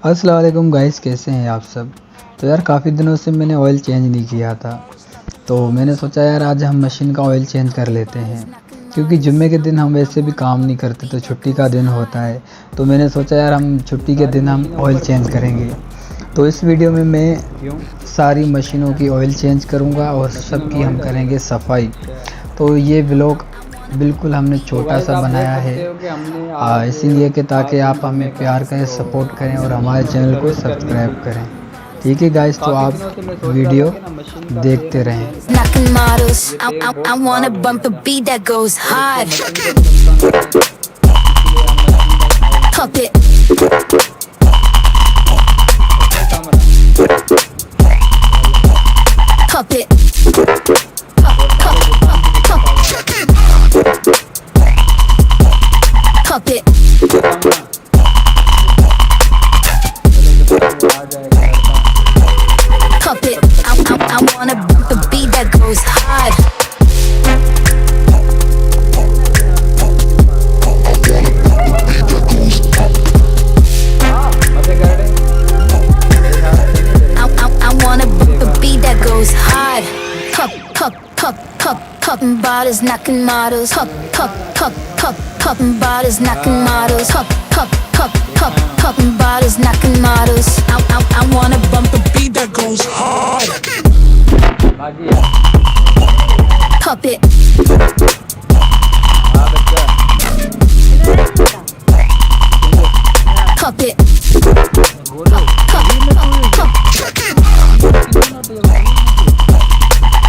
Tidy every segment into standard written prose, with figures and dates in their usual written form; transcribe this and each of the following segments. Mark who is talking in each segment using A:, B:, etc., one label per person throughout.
A: अस्सलाम वालेकुम गाइस, कैसे हैं आप सब। तो यार काफ़ी दिनों से मैंने ऑयल चेंज नहीं किया था, तो मैंने सोचा यार आज हम मशीन का ऑयल चेंज कर लेते हैं, क्योंकि जुम्मे के दिन हम वैसे भी काम नहीं करते, तो छुट्टी का दिन होता है। तो मैंने सोचा यार हम छुट्टी के दिन हम ऑयल चेंज करेंगे। तो इस वीडियो में मैं सारी मशीनों की ऑयल चेंज करूँगा और सबकी हम करेंगे सफाई। तो ये व्लॉग बिल्कुल हमने छोटा सा बनाया है इसीलिए कि ताकि आप हमें प्यार करें, सपोर्ट करें और हमारे चैनल को सब्सक्राइब करें। ठीक है गाइस, तो आप वीडियो देखते रहें।
B: I wanna bump the beat that goes hard. I wanna bump the beat that goes hard. Popping bottles, knocking models. Popping bottles, knocking models. Popping bottles, knocking models. I wanna bump the beat that goes hard. Pop it. Pop it.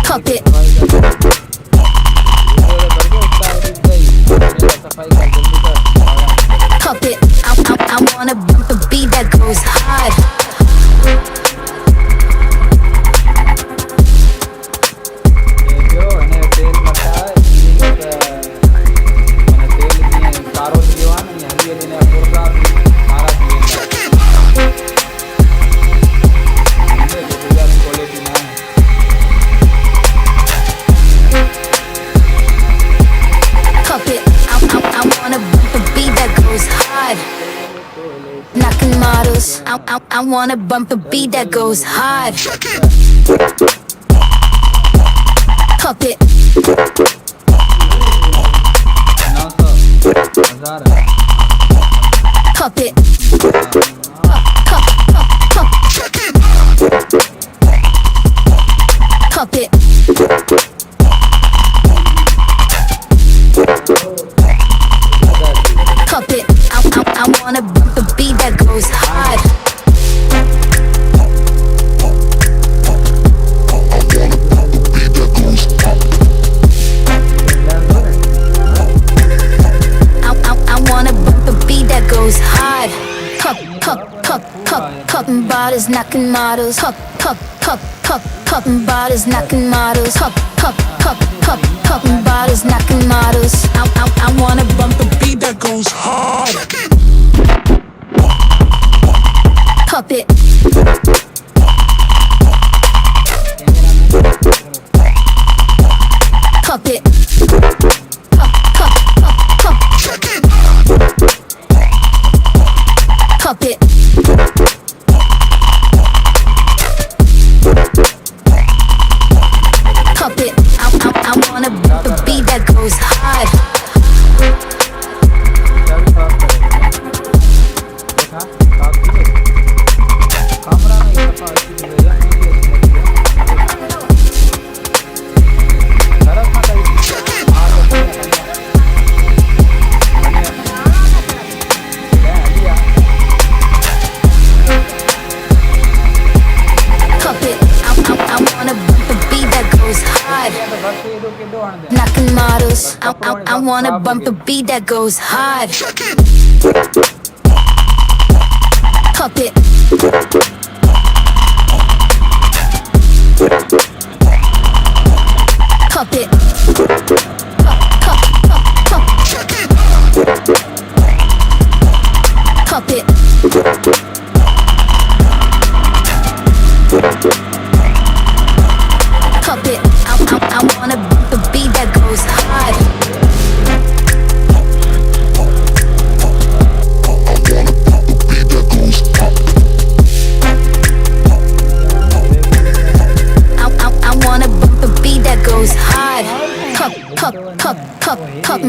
B: Pop it. Pop it. I wanna bump the beat that goes hard. Knocking models. I wanna bump the beat that goes hard. Pop it. Pop it. Pop it. Pop it. I wanna bump the beat that goes hard. I wanna bump the beat that goes hard. Popping bottles, knocking models. Popping bottles, knocking models. Popping bottles, knocking models. I wanna bump the beat that goes hard. Pop it. Pop it. Pop it. Pop it. I wanna bump the beat that goes hard. Knocking models. I wanna bump the beat that goes hard. Pop it. Pop it. Pop it. Pop it. I wanna bump the beat that goes hard.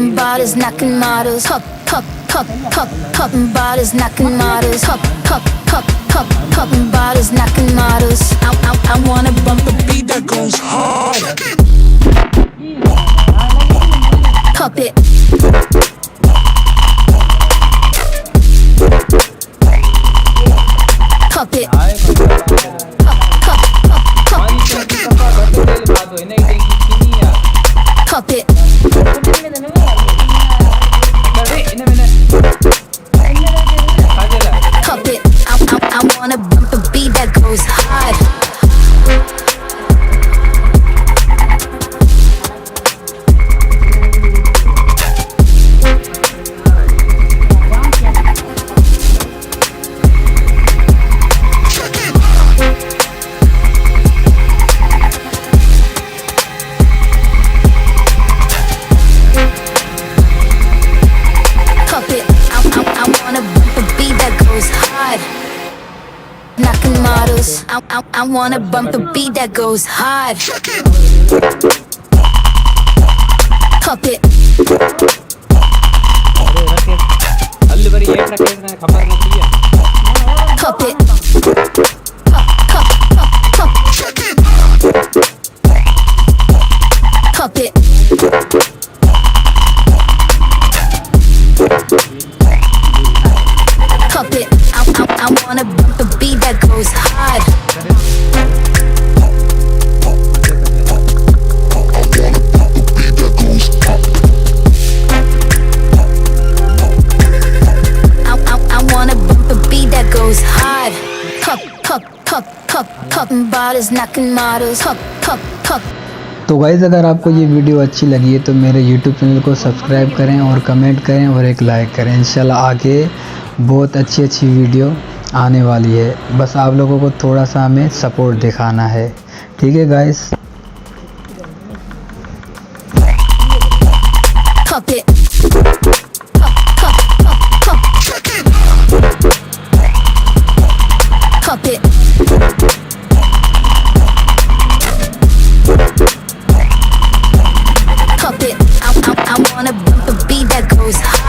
B: bodies knocking models. Pop, pop, pop, pop, popping bodies knocking models. Pop, pop, pop, pop, popping bodies knocking models. I wanna bump the beat that goes hard. Pop it. Pop it. Pop, pop, pop, pop. Pop it. Pop it. I wanna bump the beat that goes hard. I wanna bump the beat that goes hard. Pop it. Pop it. Pop, pop, pop, pop. Pop it. Pop it. I wanna bump the beat that goes hard. I wanna bump the beat that goes hard. Pop, pop, pop, pop, popping bodies knocking models. Pop, pop, pop.
A: तो guys अगर आपको ये video अच्छी लगी है तो मेरे YouTube channel को सब्सक्राइब करें और कमेंट करें और एक लाइक करें। इंशाल्लाह आगे बहुत अच्छी वीडियो आने वाली है, बस आप लोगों को थोड़ा सा हमें सपोर्ट दिखाना है। ठीक है guys.
B: Pop it. Pop, pop, pop, pop. Pop it. Pop it. I wanna bump the beat that goes hard.